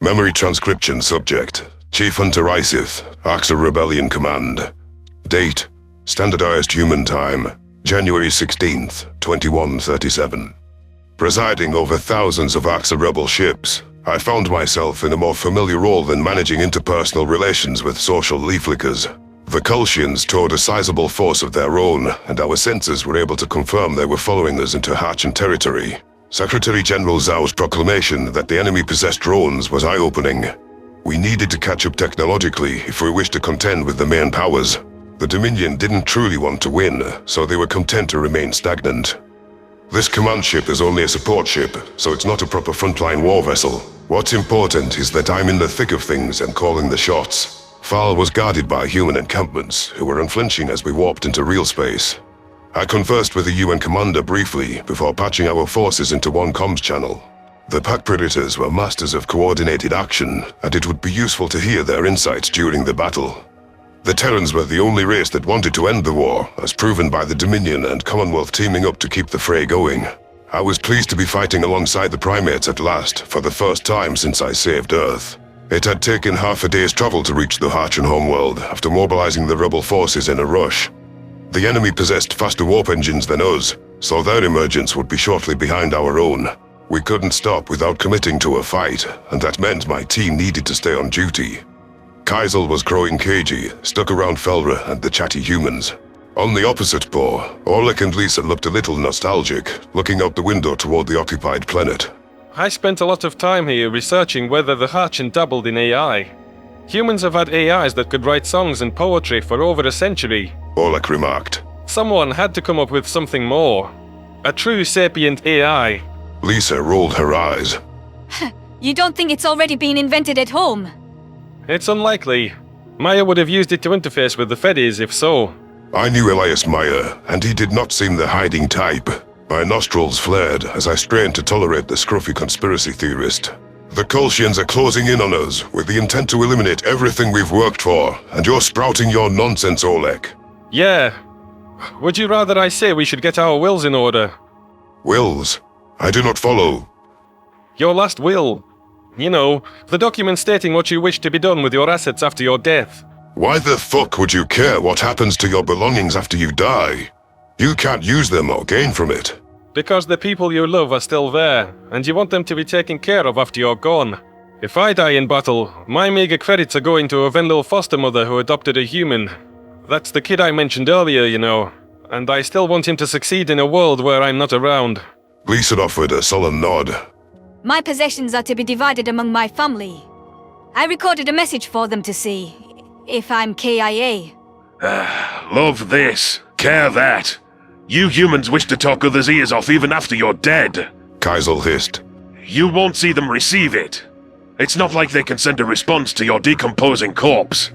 Memory transcription subject. Chief Hunter Isif, Axar Rebellion Command. Date. Standardized human time. January 16th, 2137. Presiding over thousands of Axar rebel ships, I found myself in a more familiar role than managing interpersonal relations with social leaflickers. The Kultians towed a sizable force of their own, and our sensors were able to confirm they were following us into Hatchan territory. Secretary General Zhao's proclamation that the enemy possessed drones was eye-opening. We needed to catch up technologically if we wished to contend with the main powers. The Dominion didn't truly want to win, so they were content to remain stagnant. This command ship is only a support ship, so it's not a proper frontline war vessel. What's important is that I'm in the thick of things and calling the shots. Fal was guarded by human encampments, who were unflinching as we warped into real space. I conversed with the UN commander briefly before patching our forces into one comms channel. The Pack Predators were masters of coordinated action, and it would be useful to hear their insights during the battle. The Terrans were the only race that wanted to end the war, as proven by the Dominion and Commonwealth teaming up to keep the fray going. I was pleased to be fighting alongside the Primates at last, for the first time since I saved Earth. It had taken half a day's travel to reach the Hatchan homeworld, after mobilizing the rebel forces in a rush. The enemy possessed faster warp engines than us, so their emergence would be shortly behind our own. We couldn't stop without committing to a fight, and that meant my team needed to stay on duty. Kaisel was growing cagey, stuck around Felra and the chatty humans. On the opposite pole, Orlik and Lisa looked a little nostalgic, looking out the window toward the occupied planet. I spent a lot of time here researching whether the Hatchan dabbled in AI. Humans have had AIs that could write songs and poetry for over a century. Orlik remarked. Someone had to come up with something more. A true sapient AI. Lisa rolled her eyes. You don't think it's already been invented at home? It's unlikely. Maya would have used it to interface with the Fedis if so. I knew Elias Maya, and he did not seem the hiding type. My nostrils flared as I strained to tolerate the scruffy conspiracy theorist. The Kultians are closing in on us with the intent to eliminate everything we've worked for, and you're sprouting your nonsense, Orlik. Yeah. Would you rather I say we should get our wills in order? Wills? I do not follow. Your last will. You know, the document stating what you wish to be done with your assets after your death. Why the fuck would you care what happens to your belongings after you die? You can't use them or gain from it. Because the people you love are still there, and you want them to be taken care of after you're gone. If I die in battle, my meager credits are going to a Venlil foster mother who adopted a human. That's the kid I mentioned earlier, you know, and I still want him to succeed in a world where I'm not around. Lisa offered a sullen nod. My possessions are to be divided among my family. I recorded a message for them to see, if I'm KIA. Love this, care that. You humans wish to talk others' ears off even after you're dead. Kaisel hissed. You won't see them receive it. It's not like they can send a response to your decomposing corpse.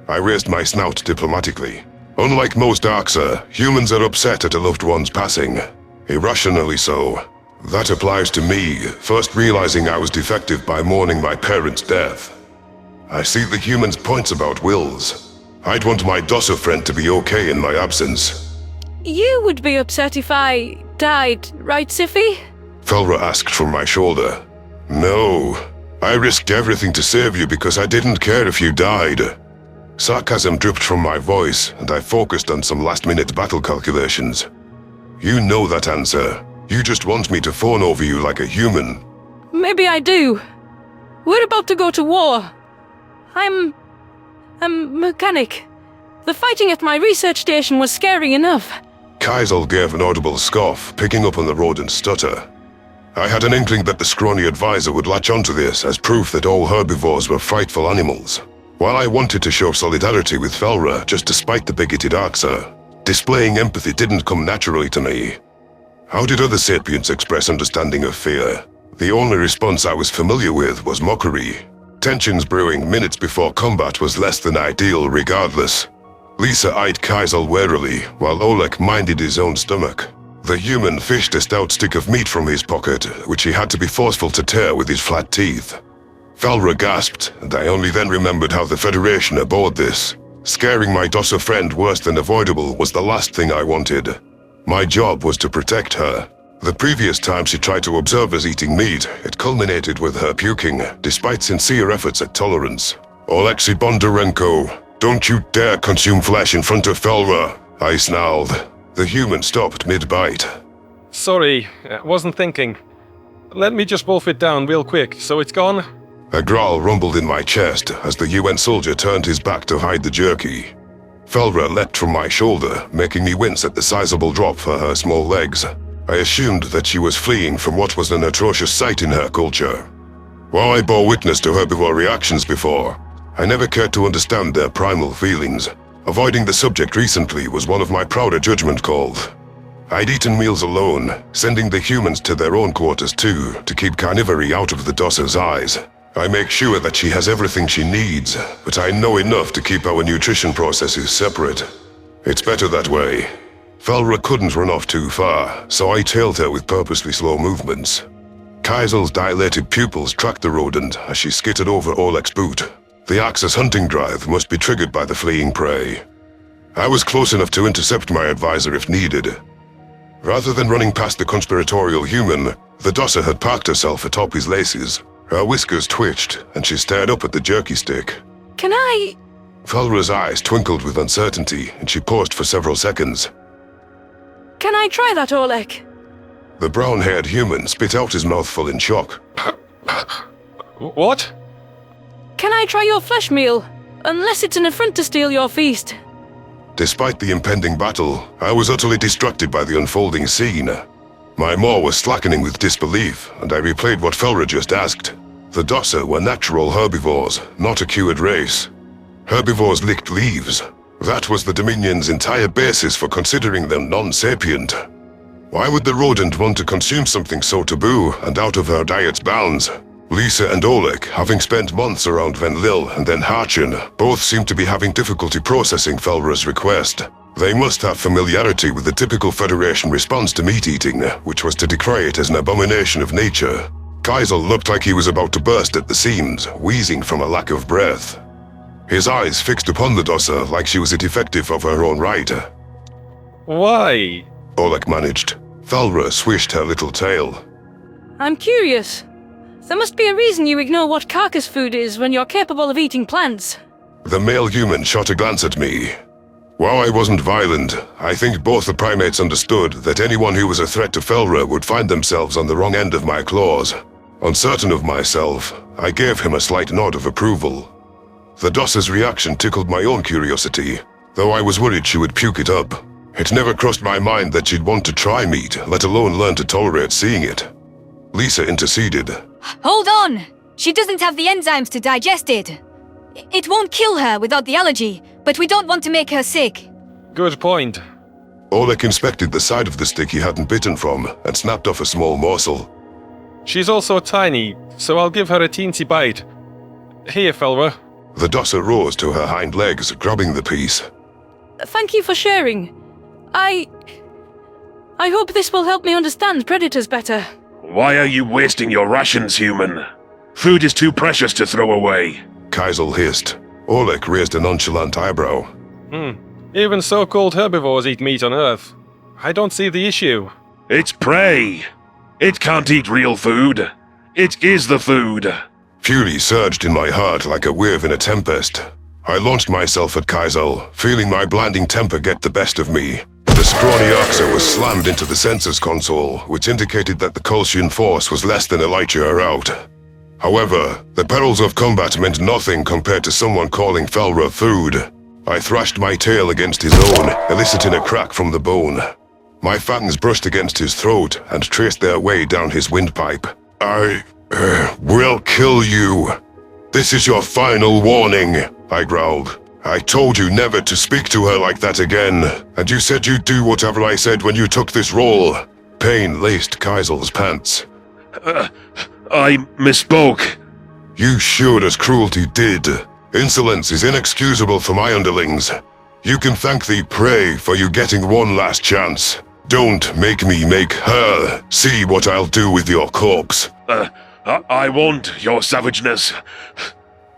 I raised my snout diplomatically. Unlike most Axar, humans are upset at a loved one's passing. Irrationally so. That applies to me, first realizing I was defective by mourning my parents' death. I see the humans' points about wills. I'd want my Dossa friend to be okay in my absence. You would be upset if I died, right, Siffy? Felra asked from my shoulder. No. I risked everything to save you because I didn't care if you died. Sarcasm dripped from my voice, and I focused on some last-minute battle calculations. You know that answer. You just want me to fawn over you like a human. Maybe I do. We're about to go to war. I'm a mechanic. The fighting at my research station was scary enough. Kaisel gave an audible scoff, picking up on the rodent stutter. I had an inkling that the scrawny advisor would latch onto this as proof that all herbivores were frightful animals. While I wanted to show solidarity with Felra just despite the bigoted Axar, displaying empathy didn't come naturally to me. How did other sapients express understanding of fear? The only response I was familiar with was mockery. Tensions brewing minutes before combat was less than ideal regardless. Lisa eyed Kaisel warily, while Orlik minded his own stomach. The human fished a stout stick of meat from his pocket, which he had to be forceful to tear with his flat teeth. Felra gasped, and I only then remembered how the Federation abhorred this. Scaring my Dossa friend worse than avoidable was the last thing I wanted. My job was to protect her. The previous time she tried to observe us eating meat, it culminated with her puking, despite sincere efforts at tolerance. Oleksiy Bondarenko, don't you dare consume flesh in front of Felra, I snarled. The human stopped mid-bite. Sorry, wasn't thinking. Let me just wolf it down real quick, so it's gone? A growl rumbled in my chest as the UN soldier turned his back to hide the jerky. Felra leapt from my shoulder, making me wince at the sizable drop for her small legs. I assumed that she was fleeing from what was an atrocious sight in her culture. While I bore witness to herbivore reactions before, I never cared to understand their primal feelings. Avoiding the subject recently was one of my prouder judgment calls. I'd eaten meals alone, sending the humans to their own quarters too, to keep carnivory out of the Dossa's eyes. I make sure that she has everything she needs, but I know enough to keep our nutrition processes separate. It's better that way. Felra couldn't run off too far, so I tailed her with purposely slow movements. Kaisel's dilated pupils tracked the rodent as she skittered over Oleg's boot. The Axis hunting drive must be triggered by the fleeing prey. I was close enough to intercept my advisor if needed. Rather than running past the conspiratorial human, the Dossa had parked herself atop his laces. Her whiskers twitched, and she stared up at the jerky stick. Can I... Felra's eyes twinkled with uncertainty, and she paused for several seconds. Can I try that, Oleg? The brown-haired human spit out his mouthful in shock. What? Can I try your flesh meal? Unless it's an affront to steal your feast. Despite the impending battle, I was utterly distracted by the unfolding scene. My maw was slackening with disbelief, and I replayed what Felra just asked. The Dossa were natural herbivores, not a cured race. Herbivores licked leaves. That was the Dominion's entire basis for considering them non-sapient. Why would the rodent want to consume something so taboo and out of her diet's bounds? Lisa and Oleg, having spent months around Venlil and then Harchin, both seemed to be having difficulty processing Felra's request. They must have familiarity with the typical Federation response to meat-eating, which was to decry it as an abomination of nature. Kaisel looked like he was about to burst at the seams, wheezing from a lack of breath. His eyes fixed upon the Dossa like she was a defective of her own right. Why? Oleg managed. Felra swished her little tail. I'm curious. There must be a reason you ignore what carcass food is when you're capable of eating plants. The male human shot a glance at me. While I wasn't violent, I think both the primates understood that anyone who was a threat to Felra would find themselves on the wrong end of my claws. Uncertain of myself, I gave him a slight nod of approval. The Dossa's reaction tickled my own curiosity, though I was worried she would puke it up. It never crossed my mind that she'd want to try meat, let alone learn to tolerate seeing it. Lisa interceded. Hold on! She doesn't have the enzymes to digest it. It won't kill her without the allergy, but we don't want to make her sick. Good point. Oleg inspected the side of the stick he hadn't bitten from and snapped off a small morsel. She's also tiny, so I'll give her a teensy bite. Here, Felra. The Dossa rose to her hind legs, grabbing the piece. Thank you for sharing. I hope this will help me understand predators better. Why are you wasting your rations, human? Food is too precious to throw away. Kaisel hissed. Oleg raised a nonchalant eyebrow. Even so-called herbivores eat meat on Earth. I don't see the issue. It's prey. It can't eat real food. It is the food. Fury surged in my heart like a wave in a tempest. I launched myself at Kaisel, feeling my blinding temper get the best of me. The scrawny Oxa was slammed into the sensors console, which indicated that the Kolshian force was less than a light year out. However, the perils of combat meant nothing compared to someone calling Felra food. I thrashed my tail against his own, eliciting a crack from the bone. My fangs brushed against his throat and traced their way down his windpipe. I will kill you. This is your final warning, I growled. I told you never to speak to her like that again, and you said you'd do whatever I said when you took this role. Pain laced Kaisel's pants. I misspoke. You showed us cruelty did. Insolence is inexcusable for my underlings. You can thank the prey for you getting one last chance. Don't make me make her see what I'll do with your corpse. I won't, your savageness.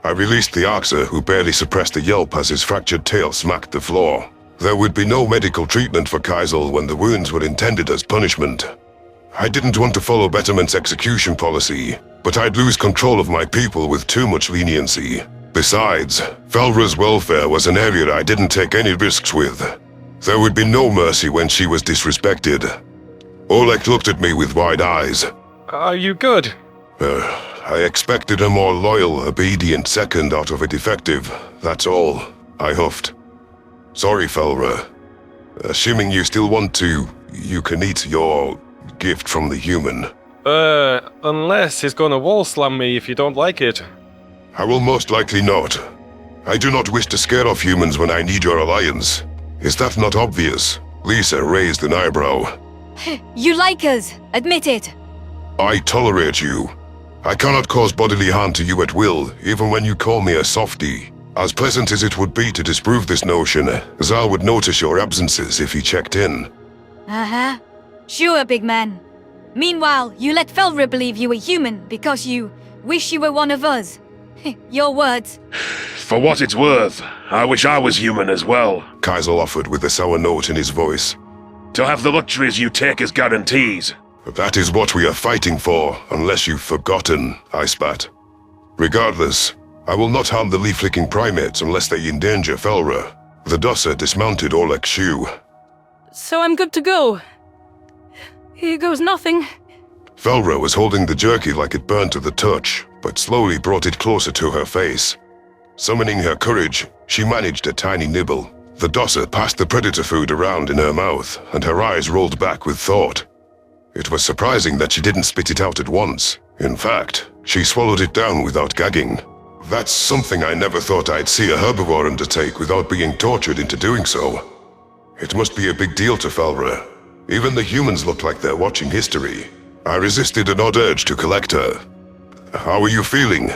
I released the Oxa, who barely suppressed a yelp as his fractured tail smacked the floor. There would be no medical treatment for Kaisel when the wounds were intended as punishment. I didn't want to follow Betterment's execution policy, but I'd lose control of my people with too much leniency. Besides, Felra's welfare was an area I didn't take any risks with. There would be no mercy when she was disrespected. Oleg looked at me with wide eyes. Are you good? I expected a more loyal, obedient second out of a defective, that's all, I huffed. Sorry, Felra. Assuming you still want to, you can eat your gift from the human. Unless he's gonna wall slam me if you don't like it. I will most likely not. I do not wish to scare off humans when I need your alliance. Is that not obvious? Lisa raised an eyebrow. You like us, admit it. I tolerate you. I cannot cause bodily harm to you at will, even when you call me a softie. As pleasant as it would be to disprove this notion, Zal would notice your absences if he checked in. Uh-huh. Sure, big man. Meanwhile, you let Felra believe you were human because you wish you were one of us. Your words. For what it's worth, I wish I was human as well. Kaisel offered with a sour note in his voice. To have the luxuries you take as guarantees. That is what we are fighting for, unless you've forgotten, I spat. Regardless, I will not harm the leaf-licking primates unless they endanger Felra. The Dosser dismounted Oleg's shoe. So I'm good to go. Here goes nothing. Felra was holding the jerky like it burned to the touch, but slowly brought it closer to her face. Summoning her courage, she managed a tiny nibble. The Dosser passed the predator food around in her mouth, and her eyes rolled back with thought. It was surprising that she didn't spit it out at once. In fact, she swallowed it down without gagging. That's something I never thought I'd see a herbivore undertake without being tortured into doing so. It must be a big deal to Felra. Even the humans look like they're watching history. I resisted an odd urge to collect her. How are you feeling?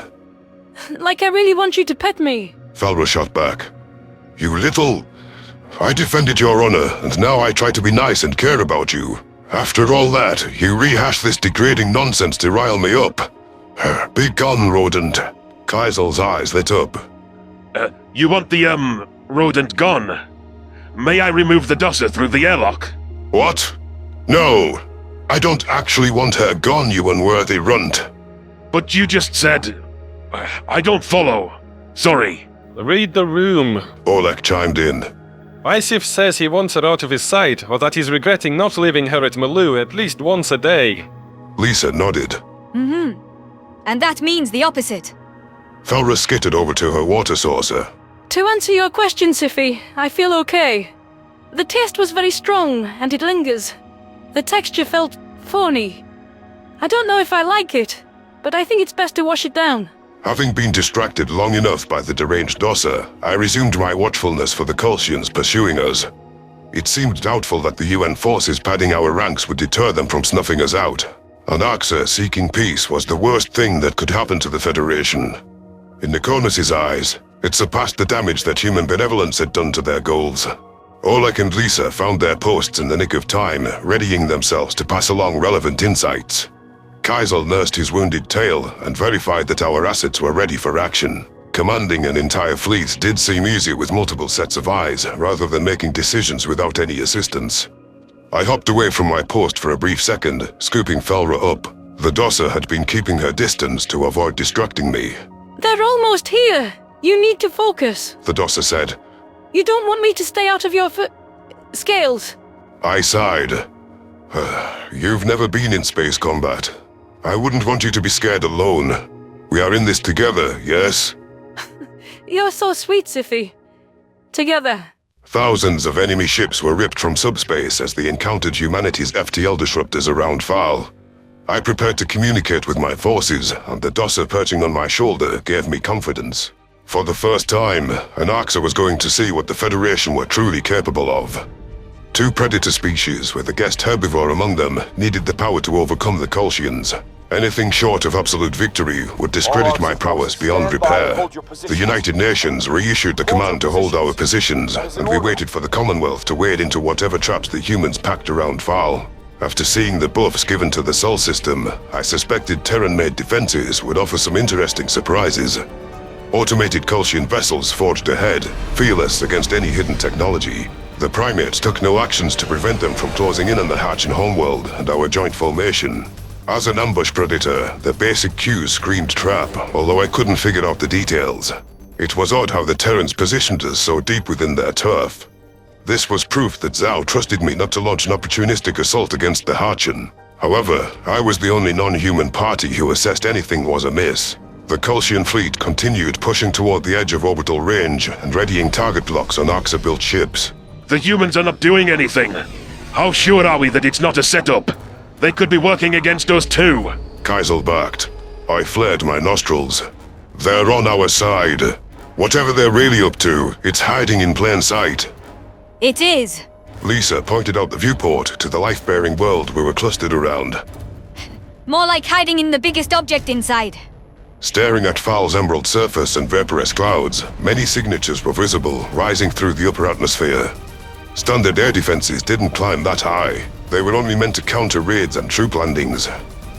Like I really want you to pet me. Felra shot back. You little... I defended your honor, and now I try to be nice and care about you. After all that, you rehash this degrading nonsense to rile me up. Be gone, rodent. Kaisel's eyes lit up. You want the, rodent gone? May I remove the Dosser through the airlock? What? No. I don't actually want her gone, you unworthy runt. But you just said... I don't follow. Sorry. Read the room. Oleg chimed in. Isif says he wants her out of his sight, or that he's regretting not leaving her at Maloo at least once a day. Lisa nodded. Mm-hmm. And that means the opposite. Felra skittered over to her water saucer. To answer your question, Sci-Fi, I feel okay. The taste was very strong, and it lingers. The texture felt phony. I don't know if I like it, but I think it's best to wash it down. Having been distracted long enough by the deranged Dosser, I resumed my watchfulness for the Kolshians pursuing us. It seemed doubtful that the UN forces padding our ranks would deter them from snuffing us out. An Axa seeking peace was the worst thing that could happen to the Federation. In Nikonus' eyes, it surpassed the damage that human benevolence had done to their goals. Oleg and Lisa found their posts in the nick of time, readying themselves to pass along relevant insights. Kaisel nursed his wounded tail and verified that our assets were ready for action. Commanding an entire fleet did seem easier with multiple sets of eyes, rather than making decisions without any assistance. I hopped away from my post for a brief second, scooping Felra up. The Dosser had been keeping her distance to avoid distracting me. They're almost here. You need to focus. The Dosser said. You don't want me to stay out of your scales. I sighed. You've never been in space combat. I wouldn't want you to be scared alone. We are in this together, yes? You're so sweet, Sci-Fi. Together. Thousands of enemy ships were ripped from subspace as they encountered humanity's FTL disruptors around Fal. I prepared to communicate with my forces, and the Dosser perching on my shoulder gave me confidence. For the first time, an Axa was going to see what the Federation were truly capable of. Two predator species, with a guest herbivore among them, needed the power to overcome the Kolshians. Anything short of absolute victory would discredit my prowess beyond repair. The United Nations reissued the command to hold our positions, and we waited for the Commonwealth to wade into whatever traps the humans packed around Fal. After seeing the buffs given to the Sol system, I suspected Terran-made defenses would offer some interesting surprises. Automated Kolshian vessels forged ahead, fearless against any hidden technology. The primates took no actions to prevent them from closing in on the hatch in Homeworld and our joint formation. As an ambush predator, the basic cues screamed trap, although I couldn't figure out the details. It was odd how the Terrans positioned us so deep within their turf. This was proof that Zhao trusted me not to launch an opportunistic assault against the Hatchin. However, I was the only non-human party who assessed anything was amiss. The Kolshian fleet continued pushing toward the edge of orbital range and readying target locks on Axa-built ships. The humans are not doing anything. How sure are we that it's not a setup? They could be working against us too. Kaisel barked. I flared my nostrils. They're on our side. Whatever they're really up to, it's hiding in plain sight. It is. Lisa pointed out the viewport to the life-bearing world we were clustered around. More like hiding in the biggest object inside. Staring at Foul's emerald surface and vaporous clouds, many signatures were visible, rising through the upper atmosphere. Standard air defenses didn't climb that high. They were only meant to counter raids and troop landings.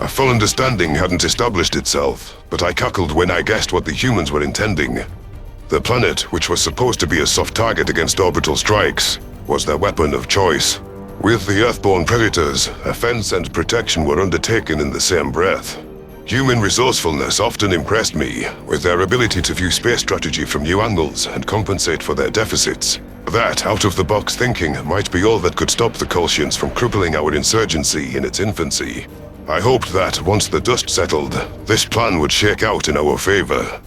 A full understanding hadn't established itself, but I cackled when I guessed what the humans were intending. The planet, which was supposed to be a soft target against orbital strikes, was their weapon of choice. With the Earthborn predators, offense and protection were undertaken in the same breath. Human resourcefulness often impressed me, with their ability to view space strategy from new angles and compensate for their deficits. That out-of-the-box thinking might be all that could stop the Kolshians from crippling our insurgency in its infancy. I hoped that, once the dust settled, this plan would shake out in our favor.